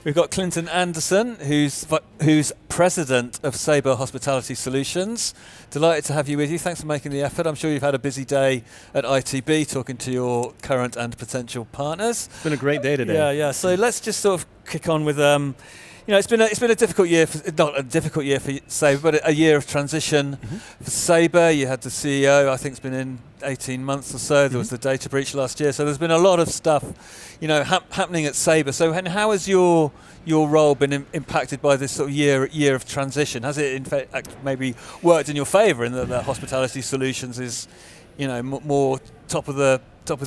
We've got Clinton Anderson, who's president of Sabre Hospitality Solutions. Delighted to have you with you. Thanks for making the effort. I'm sure you've had a busy day at ITB talking to your current and potential partners. It's been a great day today. Yeah. So let's just sort of kick on with it's been a difficult year, not a difficult year for Sabre, but a year of transition for Sabre. You had the CEO, I think it's been in 18 months or so. There was the data breach last year. So there's been a lot of stuff, happening at Sabre. So how has your role been impacted by this sort of year of transition? Has it in fact maybe worked in your favour in that Hospitality Solutions is, more top of the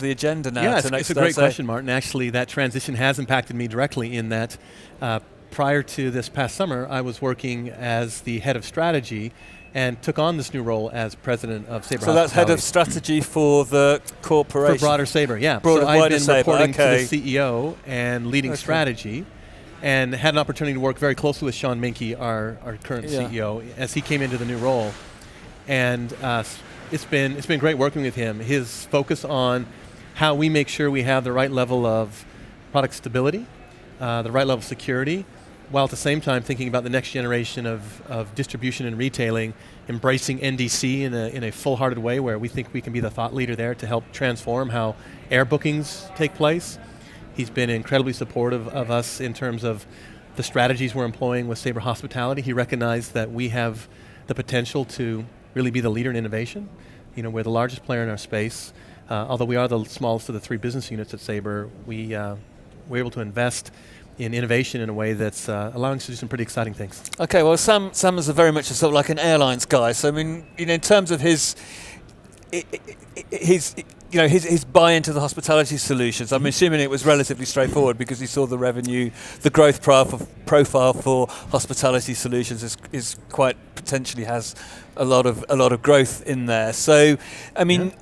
agenda now? Yeah, it's a great question, Martin. Actually, that transition has impacted me directly in that prior to this past summer, I was working as the head of strategy and took on this new role as president of Sabre Hospitality. So that's head of strategy for the corporation? For broader Sabre, yeah. So I've been reporting to the CEO and leading strategy, and had an opportunity to work very closely with Sean Minke, our current CEO, as he came into the new role. And it's been great working with him. His focus on how we make sure we have the right level of product stability, the right level of security, while at the same time thinking about the next generation of distribution and retailing, embracing NDC in a full-hearted way where we think we can be the thought leader there to help transform how air bookings take place. He's been incredibly supportive of us in terms of the strategies we're employing with Sabre Hospitality. He recognized that we have the potential to really be the leader in innovation. We're the largest player in our space. Although we are the smallest of the 3 business units at Sabre, we're able to invest in innovation in a way that's allowing us to do some pretty exciting things. Okay, well, Sam is very much sort of like an airlines guy. So I mean, in terms of his buy-in to the hospitality solutions, I'm assuming it was relatively straightforward because he saw the revenue, the growth profile for hospitality solutions is quite potentially has a lot of growth in there. So, I mean. Yeah.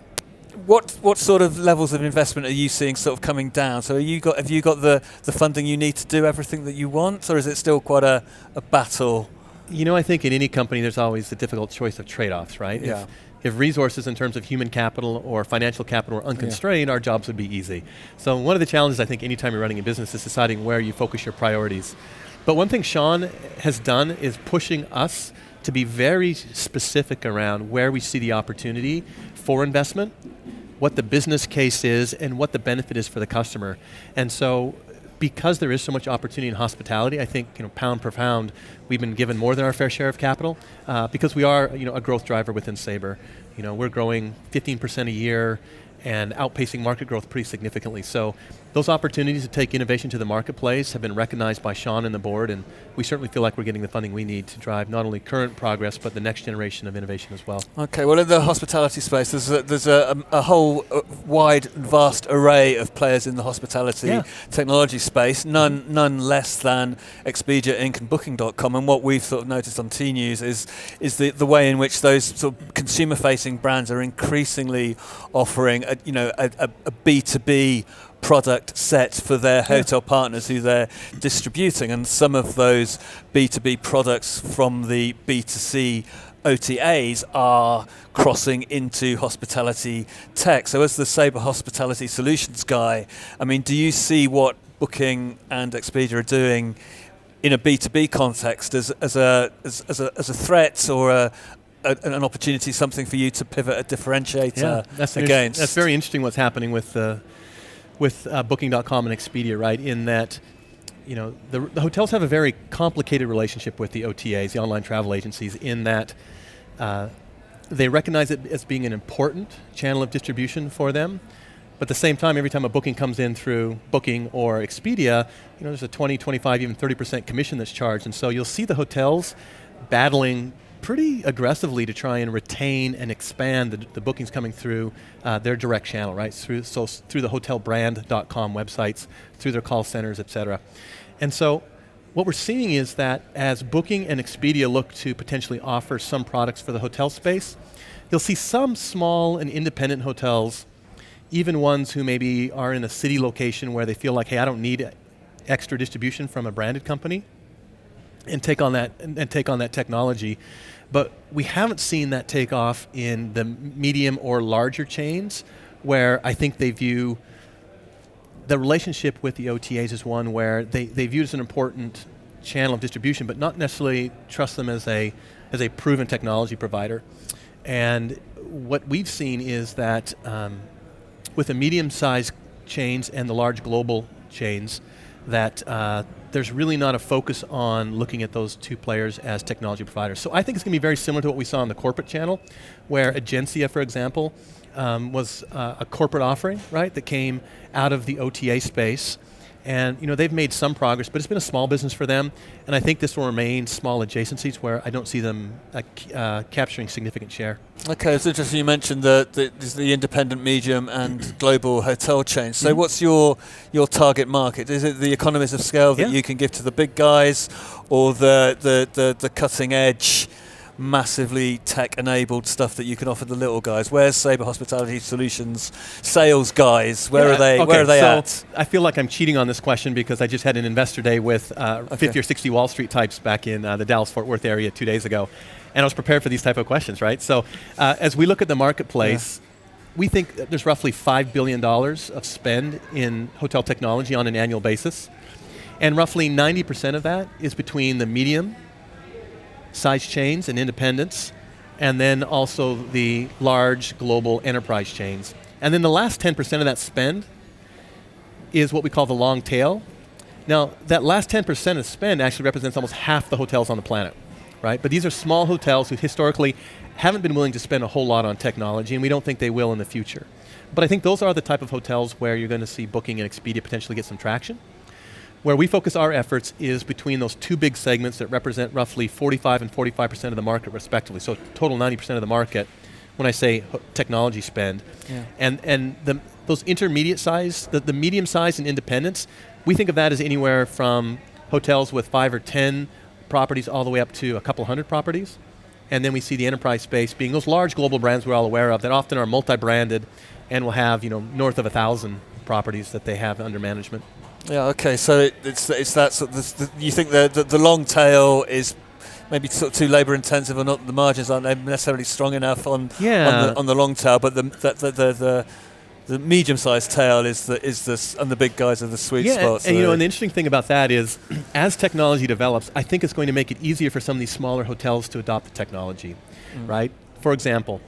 What sort of levels of investment are you seeing sort of coming down? So have you got the funding you need to do everything that you want, or is it still quite a battle? I think in any company there's always the difficult choice of trade-offs, right? Yeah. If resources in terms of human capital or financial capital are unconstrained, our jobs would be easy. So one of the challenges I think anytime you're running a business is deciding where you focus your priorities. But one thing Sean has done is pushing us to be very specific around where we see the opportunity for investment, what the business case is, and what the benefit is for the customer. And so because there is so much opportunity in hospitality, I think pound per pound, we've been given more than our fair share of capital because we are a growth driver within Sabre. We're growing 15% a year and outpacing market growth pretty significantly. So those opportunities to take innovation to the marketplace have been recognized by Sean and the board, and we certainly feel like we're getting the funding we need to drive not only current progress, but the next generation of innovation as well. Okay, well in the hospitality space, there's a whole wide, vast array of players in the hospitality technology space, none less than Expedia Inc. and Booking.com, and what we've sort of noticed on tnoooz is the way in which those sort of consumer-facing brands are increasingly offering a B2B product set for their hotel partners who they're distributing, and some of those B2B products from the B2C OTAs are crossing into hospitality tech. So as the Sabre Hospitality Solutions guy, I mean, do you see what Booking and Expedia are doing in a B2B context as a threat or an opportunity, something for you to pivot a differentiator against? That's very interesting what's happening with Booking.com and Expedia, right? In that, the hotels have a very complicated relationship with the OTAs, the online travel agencies, in that they recognize it as being an important channel of distribution for them. But at the same time, every time a booking comes in through Booking or Expedia, there's a 20, 25, even 30% commission that's charged. And so you'll see the hotels battling pretty aggressively to try and retain and expand the bookings coming through their direct channel, right? Through the hotelbrand.com websites, through their call centers, et cetera. And so what we're seeing is that as Booking and Expedia look to potentially offer some products for the hotel space, you'll see some small and independent hotels, even ones who maybe are in a city location where they feel like, hey, I don't need extra distribution from a branded company, and take on that technology. But we haven't seen that take off in the medium or larger chains, where I think they view the relationship with the OTAs is one where they view it as an important channel of distribution, but not necessarily trust them as a proven technology provider. And what we've seen is that with the medium-sized chains and the large global chains, that there's really not a focus on looking at those two players as technology providers. So I think it's going to be very similar to what we saw in the corporate channel, where Agencia, for example, was a corporate offering, right, that came out of the OTA space. And they've made some progress, but it's been a small business for them. And I think this will remain small adjacencies where I don't see them capturing significant share. Okay, it's interesting you mentioned the independent, medium and global hotel chains. So what's your target market? Is it the economies of scale that you can give to the big guys, or the cutting edge, massively tech-enabled stuff that you can offer the little guys? Where's Sabre Hospitality Solutions sales guys? Where are they? Okay, where are they at? I feel like I'm cheating on this question because I just had an investor day with 50 or 60 Wall Street types back in the Dallas-Fort Worth area 2 days ago, and I was prepared for these type of questions, right? So as we look at the marketplace, we think that there's roughly $5 billion of spend in hotel technology on an annual basis, and roughly 90% of that is between the medium size chains and independents, and then also the large global enterprise chains. And then the last 10% of that spend is what we call the long tail. Now, that last 10% of spend actually represents almost half the hotels on the planet, right? But these are small hotels who historically haven't been willing to spend a whole lot on technology, and we don't think they will in the future. But I think those are the type of hotels where you're going to see Booking and Expedia potentially get some traction. Where we focus our efforts is between those two big segments that represent roughly 45 and 45% of the market respectively, so total 90% of the market when I say technology spend. And those intermediate size, the medium size and independents, we think of that as anywhere from hotels with 5 or 10 properties all the way up to a couple hundred properties. And then we see the enterprise space being those large global brands we're all aware of that often are multi-branded and will have north of 1,000 properties that they have under management. Yeah. Okay. So it's that sort of you think the long tail is maybe sort of too labour intensive, or not? The margins aren't necessarily strong enough on the long tail, but the medium sized tail is and the big guys are the sweet spots. And and the interesting thing about that is, as technology develops, I think it's going to make it easier for some of these smaller hotels to adopt the technology, right? For example,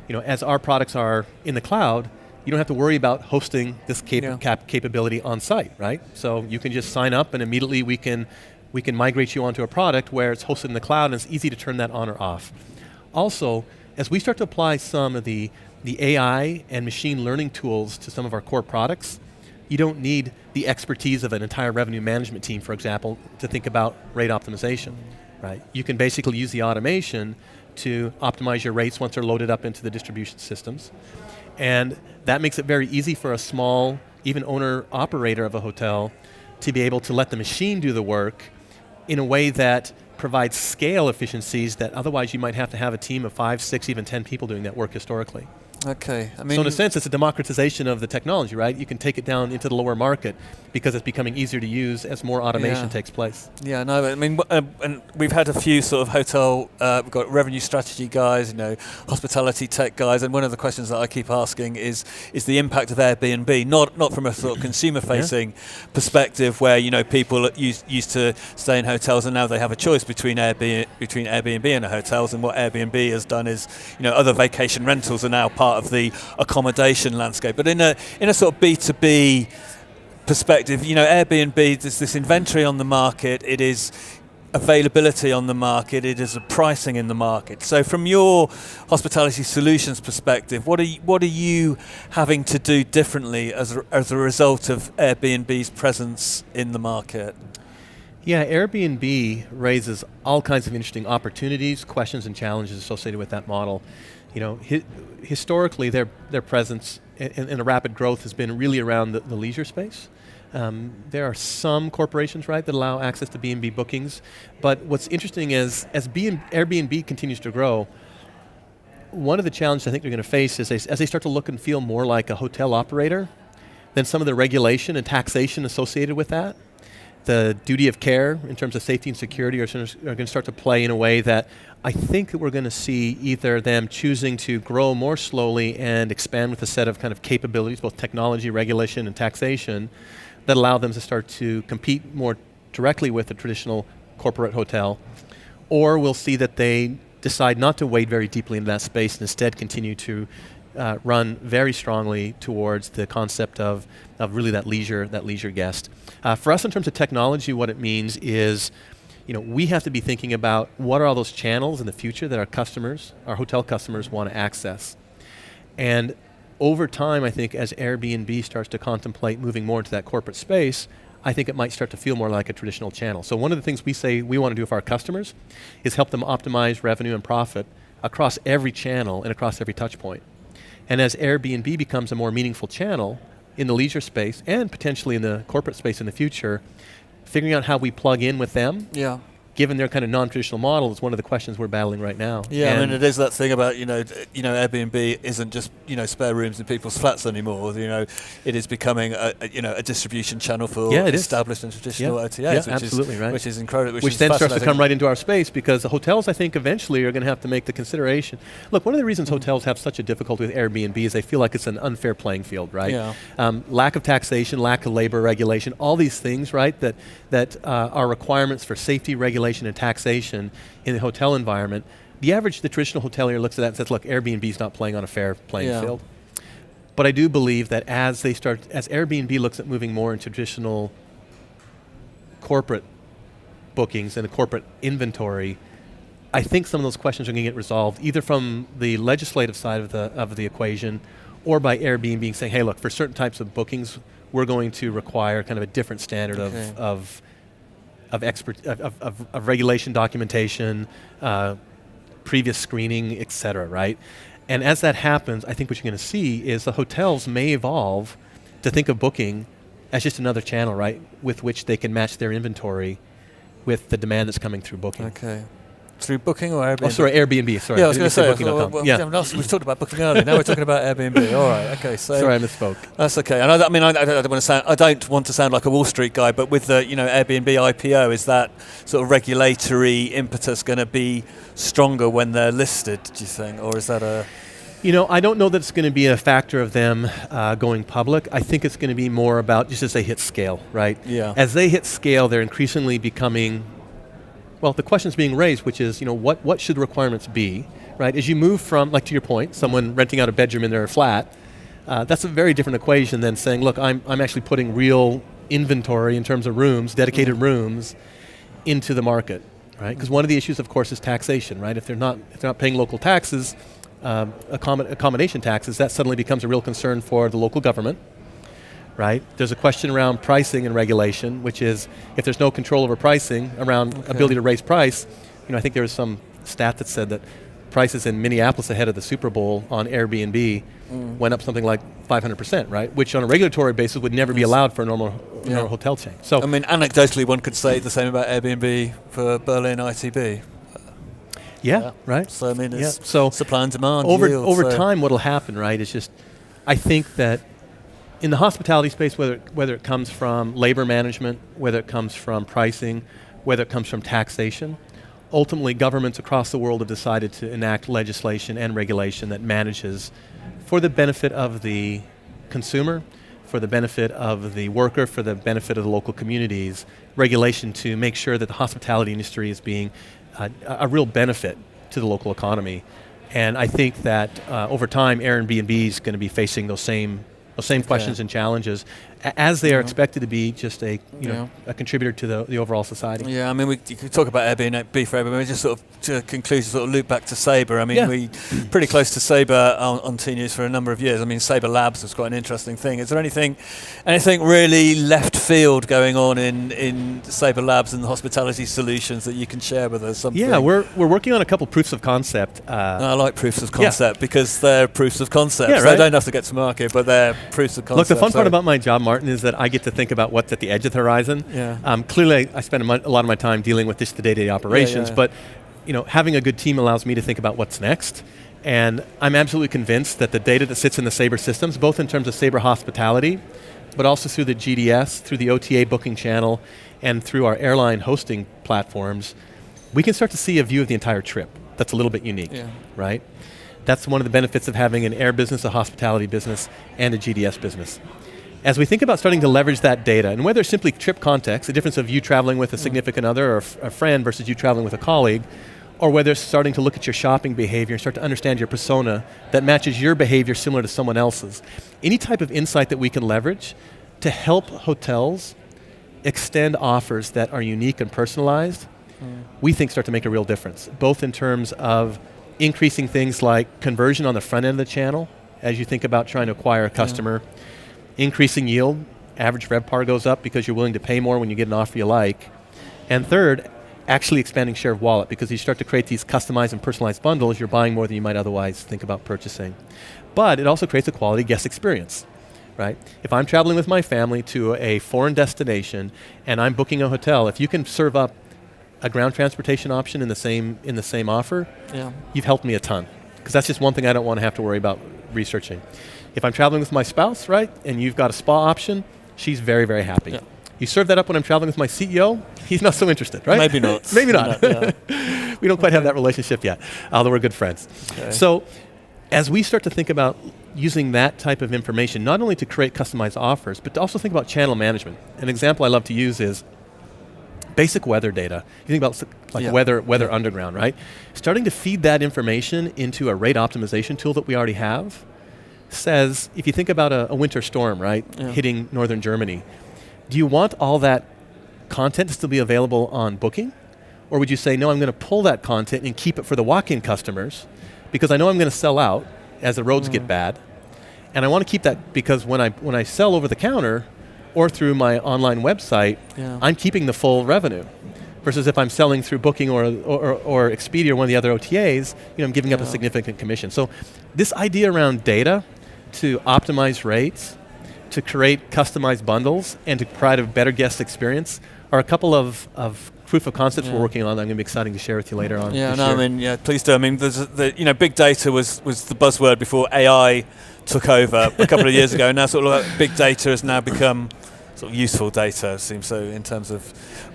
as our products are in the cloud, you don't have to worry about hosting this capability on site, right? So you can just sign up and immediately we can migrate you onto a product where it's hosted in the cloud and it's easy to turn that on or off. Also, as we start to apply some of the AI and machine learning tools to some of our core products, you don't need the expertise of an entire revenue management team, for example, to think about rate optimization, right? You can basically use the automation to optimize your rates once they're loaded up into the distribution systems. And that makes it very easy for a small, even owner-operator of a hotel to be able to let the machine do the work in a way that provides scale efficiencies that otherwise you might have to have a team of 5, 6, even 10 people doing that work historically. Okay. So in a sense, it's a democratization of the technology, right? You can take it down into the lower market because it's becoming easier to use as more automation takes place. Yeah, no, and we've had a few sort of hotel, we've got revenue strategy guys, hospitality tech guys, and one of the questions that I keep asking is the impact of Airbnb, not from a sort of consumer-facing perspective where, people used to stay in hotels and now they have a choice between Airbnb and hotels, and what Airbnb has done is, other vacation rentals are now part of the accommodation landscape. But in a sort of B2B perspective, Airbnb, there's this inventory on the market, it is availability on the market, it is a pricing in the market. So from your hospitality solutions perspective, what are you having to do differently as a result of Airbnb's presence in the market? Yeah, Airbnb raises all kinds of interesting opportunities, questions, and challenges associated with that model. Historically, their presence and the rapid growth has been really around the leisure space. There are some corporations, right, that allow access to B&B bookings, but what's interesting is as Airbnb continues to grow, one of the challenges I think they're going to face is as they start to look and feel more like a hotel operator, then some of the regulation and taxation associated with that, the duty of care in terms of safety and security are going to start to play in a way that I think that we're going to see either them choosing to grow more slowly and expand with a set of kind of capabilities, both technology, regulation, and taxation, that allow them to start to compete more directly with the traditional corporate hotel, or we'll see that they decide not to wade very deeply into that space and instead continue to run very strongly towards the concept of really that leisure guest. For us in terms of technology, what it means is, we have to be thinking about what are all those channels in the future that our hotel customers want to access. And over time, I think as Airbnb starts to contemplate moving more into that corporate space, I think it might start to feel more like a traditional channel. So one of the things we say we want to do for our customers is help them optimize revenue and profit across every channel and across every touch point. And as Airbnb becomes a more meaningful channel in the leisure space and potentially in the corporate space in the future, figuring out how we plug in with them, given their kind of non-traditional model, is one of the questions we're battling right now. Yeah, and it is that thing about, Airbnb isn't just, spare rooms in people's flats anymore. It is becoming a distribution channel for established and traditional OTAs, which is incredible. Which then starts to come right into our space, because the hotels, I think, eventually are going to have to make the consideration. Look, one of the reasons hotels have such a difficulty with Airbnb is they feel like it's an unfair playing field, right? Yeah. Lack of taxation, lack of labor regulation, all these things, right, that are requirements for safety, regulation, and taxation in the hotel environment. The traditional hotelier looks at that and says, look, Airbnb's not playing on a fair playing field. But I do believe that as Airbnb looks at moving more into traditional corporate bookings and the corporate inventory, I think some of those questions are going to get resolved either from the legislative side of the equation, or by Airbnb saying, hey, look, for certain types of bookings, we're going to require kind of a different standard of regulation, documentation, previous screening, et cetera, right? And as that happens, I think what you're going to see is the hotels may evolve to think of booking as just another channel, right, with which they can match their inventory with the demand that's coming through booking. Okay. Through Booking or Airbnb? Oh, sorry, Airbnb. Sorry. Yeah, I was going to say. Booking.com. We've talked about Booking earlier. Now we're talking about Airbnb. All right. Okay. So sorry, I misspoke. That's okay. And I don't want to sound like a Wall Street guy, but with the Airbnb IPO, is that sort of regulatory impetus going to be stronger when they're listed? Do you think, or is that a? I don't know that it's going to be a factor of them going public. I think it's going to be more about just as they hit scale, right? Yeah. As they hit scale, they're increasingly becoming. Well, the question's being raised, which is, what should the requirements be, right? As you move from, like to your point, someone renting out a bedroom in their flat, that's a very different equation than saying, look, I'm actually putting real inventory in terms of rooms, dedicated rooms, into the market, right? Because one of the issues, of course, is taxation, right? If they're not paying local taxes, accommodation taxes, that suddenly becomes a real concern for the local government. Right? There's a question around pricing and regulation, which is if there's no control over pricing around ability to raise price, I think there was some stat that said that prices in Minneapolis ahead of the Super Bowl on Airbnb went up something like 500%, right? Which on a regulatory basis would never be allowed for a normal hotel chain. So, anecdotally, one could say the same about Airbnb for Berlin ITB. Right. So, it's supply and demand. Over time, what will happen, right, is just, I think that in the hospitality space, whether it comes from labor management, whether it comes from pricing, whether it comes from taxation, ultimately governments across the world have decided to enact legislation and regulation that manages for the benefit of the consumer, for the benefit of the worker, for the benefit of the local communities, regulation to make sure that the hospitality industry is being a real benefit to the local economy. And I think that over time, Airbnb is going to be facing those same questions and challenges, as they are expected to be just a contributor to the overall society. Yeah, you could talk about Airbnb forever, but just sort of to conclude, sort of loop back to Sabre. We pretty close to Sabre on tnoooz for a number of years. Sabre Labs was quite an interesting thing. Is there anything really left field going on in Sabre Labs and the hospitality solutions that you can share with us? Something? Yeah, we're working on a couple proofs of concept. I like proofs of concept because they're proofs of concept. Yeah, right? They don't have to get to market, but they're proofs of concept. Look, the fun part about my job, Martin, is that I get to think about what's at the edge of the horizon. Yeah. Clearly, I spend a lot of my time dealing with just the day-to-day operations, but having a good team allows me to think about what's next. And I'm absolutely convinced that the data that sits in the Sabre systems, both in terms of Sabre hospitality, but also through the GDS, through the OTA booking channel, and through our airline hosting platforms, we can start to see a view of the entire trip that's a little bit unique, right? That's one of the benefits of having an air business, a hospitality business, and a GDS business. As we think about starting to leverage that data, and whether it's simply trip context, the difference of you traveling with a significant other or a friend versus you traveling with a colleague, or whether it's starting to look at your shopping behavior and start to understand your persona that matches your behavior similar to someone else's. Any type of insight that we can leverage to help hotels extend offers that are unique and personalized, we think start to make a real difference, both in terms of increasing things like conversion on the front end of the channel, as you think about trying to acquire a customer, increasing yield, average RevPAR goes up because you're willing to pay more when you get an offer you like, and third, actually expanding share of wallet, because you start to create these customized and personalized bundles, you're buying more than you might otherwise think about purchasing. But it also creates a quality guest experience, right? If I'm traveling with my family to a foreign destination and I'm booking a hotel, if you can serve up a ground transportation option in the same offer, you've helped me a ton. Because that's just one thing I don't want to have to worry about researching. If I'm traveling with my spouse, right, and you've got a spa option, she's very, very happy. Yeah. You serve that up when I'm traveling with my CEO, he's not so interested, right? Maybe not. Maybe not. We don't quite have that relationship yet, although we're good friends. Okay. So as we start to think about using that type of information, not only to create customized offers, but to also think about channel management. An example I love to use is basic weather data. You think about like weather underground, right? Starting to feed that information into a rate optimization tool that we already have says, if you think about a winter storm, right, hitting northern Germany, do you want all that content to still be available on booking? Or would you say, no, I'm going to pull that content and keep it for the walk-in customers because I know I'm going to sell out as the roads get bad. And I want to keep that because when I sell over the counter or through my online website, I'm keeping the full revenue. Versus if I'm selling through Booking or Expedia or one of the other OTAs, I'm giving up a significant commission. So this idea around data to optimize rates, to create customized bundles, and to provide a better guest experience are a couple of proof of concepts we're working on that I'm going to be exciting to share with you later on. Please do. I mean, big data was the buzzword before AI took over a couple of years ago, and now sort of big data has now become sort of useful data, it seems so, in terms of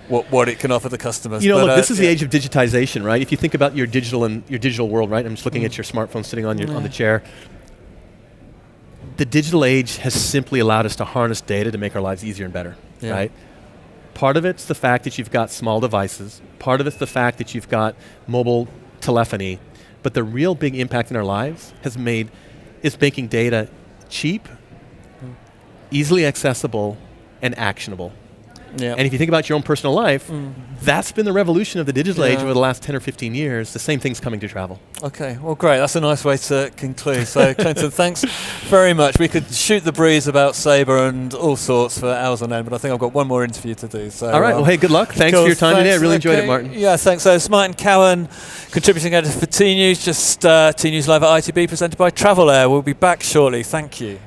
what it can offer the customers. Look, this is the age of digitization, right? If you think about your digital world, right? I'm just looking at your smartphone sitting on the chair. The digital age has simply allowed us to harness data to make our lives easier and better, right? Part of it's the fact that you've got small devices. Part of it's the fact that you've got mobile telephony. But the real big impact in our lives is making data cheap, easily accessible, and actionable. And if you think about your own personal life, that's been the revolution of the digital age over the last 10 or 15 years. The same thing's coming to travel. Okay, well, great. That's a nice way to conclude. So, Clinton, thanks very much. We could shoot the breeze about Sabre and all sorts for hours on end, but I think I've got one more interview to do. So, all right. Well, hey, good luck. Thanks for your time today. I really enjoyed it, Martin. Yeah, thanks. So, it's Martin Cowan, contributing editor for tnoooz, just tnoozLIVE at ITB, presented by Travelaer. We'll be back shortly. Thank you.